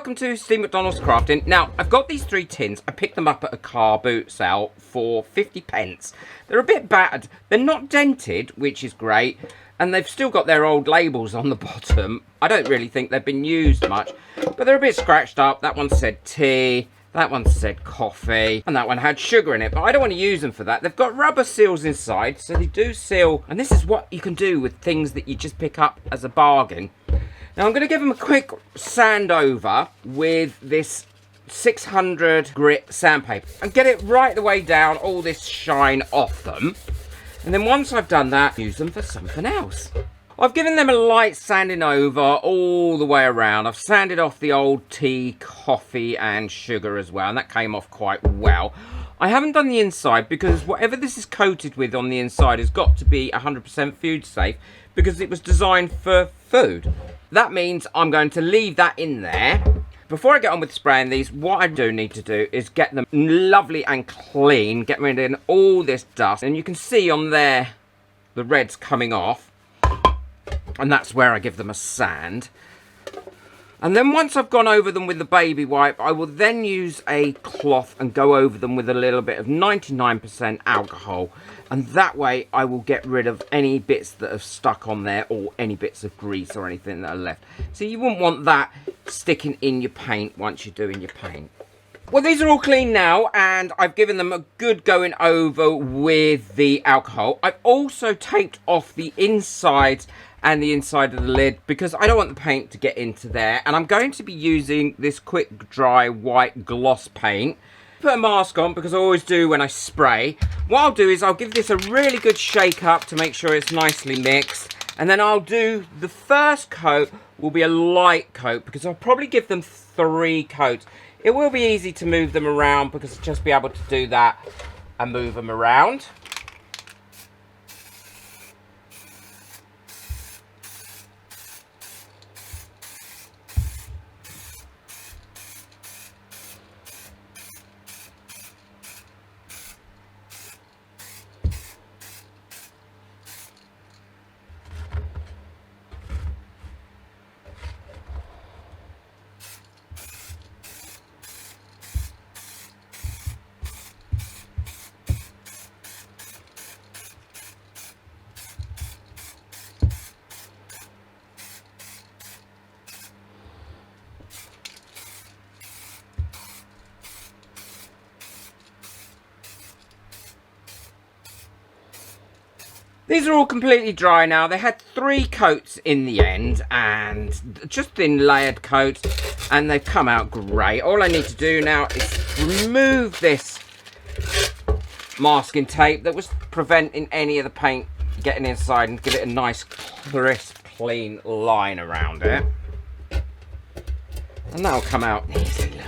welcome to Steve McDonald's Crafting. Now, I've got these 3 tins. I picked them up at a car boot sale for 50 pence. They're a bit battered. They're not dented, which is great, and they've still got their old labels on the bottom. I don't really think they've been used much, but they're a bit scratched up. That one said tea, that one said coffee, and that one had sugar in it, but I don't want to use them for that. They've got rubber seals inside, so they do seal, and this is what you can do with things that you just pick up as a bargain. Now I'm going to give them a quick sand over with this 600 grit sandpaper and get it right the way down, all this shine off them. And then once I've done that, use them for something else. I've given them a light sanding over all the way around. I've sanded off the old tea, coffee and sugar as well, and that came off quite well. I haven't done the inside because whatever this is coated with on the inside has got to be 100% food safe because it was designed for food. That means I'm going to leave that in there. Before I get on with spraying these, what I do need to do is get them lovely and clean, get rid of all this dust. And you can see on there, the red's coming off. And that's where I give them a sand. And then once I've gone over them with the baby wipe, I will then use a cloth and go over them with a little bit of 99% alcohol. And that way I will get rid of any bits that have stuck on there or any bits of grease or anything that are left. So you wouldn't want that sticking in your paint once you're doing your paint. Well, these are all clean now and I've given them a good going over with the alcohol. I've also taped off the insides and the inside of the lid because I don't want the paint to get into there, and I'm going to be using this quick dry white gloss paint. Put a mask on because I always do when I spray. What I'll do is I'll give this a really good shake up to make sure it's nicely mixed, and then I'll do the first coat will be a light coat because I'll probably give them 3 coats. It will be easy to move them around because I'll just be able to do that and move them around. These are all completely dry now. They had 3 coats in the end and just thin layered coats, and they've come out great. All I need to do now is remove this masking tape that was preventing any of the paint getting inside and give it a nice crisp clean line around it, and that'll come out easy.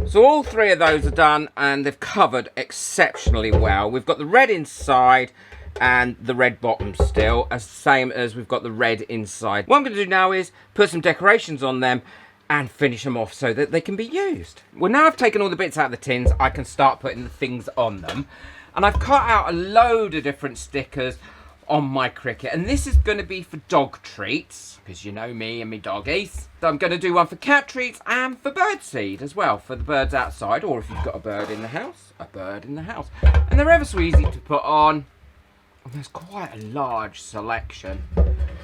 So all 3 of those are done and they've covered exceptionally well. We've got the red inside and the red bottom still, as same as we've got the red inside. What I'm going to do now is put some decorations on them and finish them off so that they can be used. Well, now I've taken all the bits out of the tins, I can start putting the things on them. And I've cut out a load of different stickers on my Cricut, and this is going to be for dog treats because you know me and me doggies. So I'm going to do one for cat treats and for bird seed as well, for the birds outside, or if you've got a bird in the house, a bird in the house. And they're ever so easy to put on. And there's quite a large selection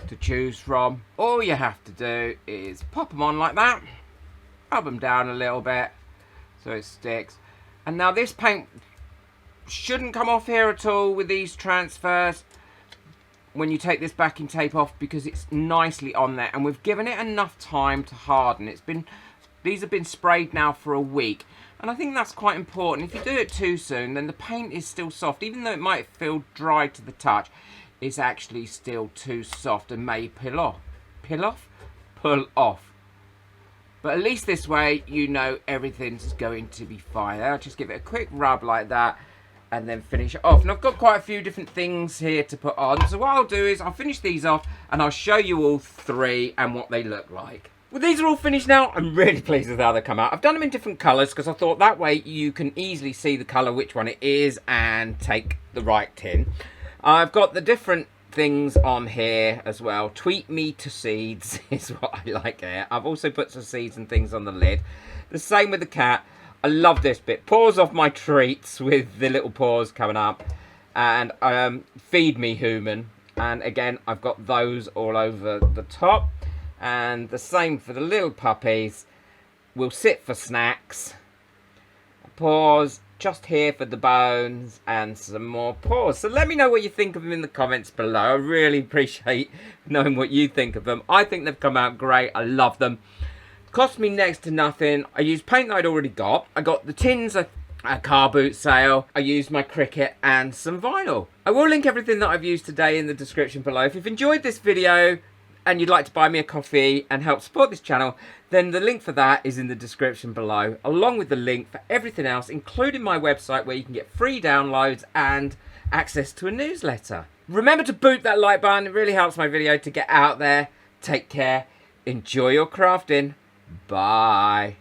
to choose from. All you have to do is pop them on like that, rub them down a little bit so it sticks. And now this paint shouldn't come off here at all with these transfers when you take this backing tape off because it's nicely on there, and we've given it enough time to harden. These have been sprayed now for a week, and I think that's quite important. If you do it too soon, then the paint is still soft. Even though it might feel dry to the touch, it's actually still too soft and may pull off. But at least this way you know everything's going to be fine. I'll just give it a quick rub like that and then finish it off. And I've got quite a few different things here to put on, so what I'll do is I'll finish these off and I'll show you all 3 and what they look like. Well, these are all finished now. I'm really pleased with how they come out. I've done them in different colours because I thought that way you can easily see the colour which one it is and take the right tin. I've got the different things on here as well. Tweet me to seeds is what I like here. I've also put some seeds and things on the lid. The same with the cat. I love this bit. Paws off my treats with the little paws coming up. And feed me human. And again, I've got those all over the top. And the same for the little puppies. Will sit for snacks. Paws just here for the bones and some more paws. So let me know what you think of them in the comments below. I really appreciate knowing what you think of them. I think they've come out great. I love them. Cost me next to nothing. I used paint that I'd already got. I got the tins at a car boot sale. I used my Cricut and some vinyl. I will link everything that I've used today in the description below. If you've enjoyed this video and you'd like to buy me a coffee and help support this channel, then the link for that is in the description below, along with the link for everything else, including my website where you can get free downloads and access to a newsletter. Remember to boot that like button. It really helps my video to get out there. Take care. Enjoy your crafting. Bye.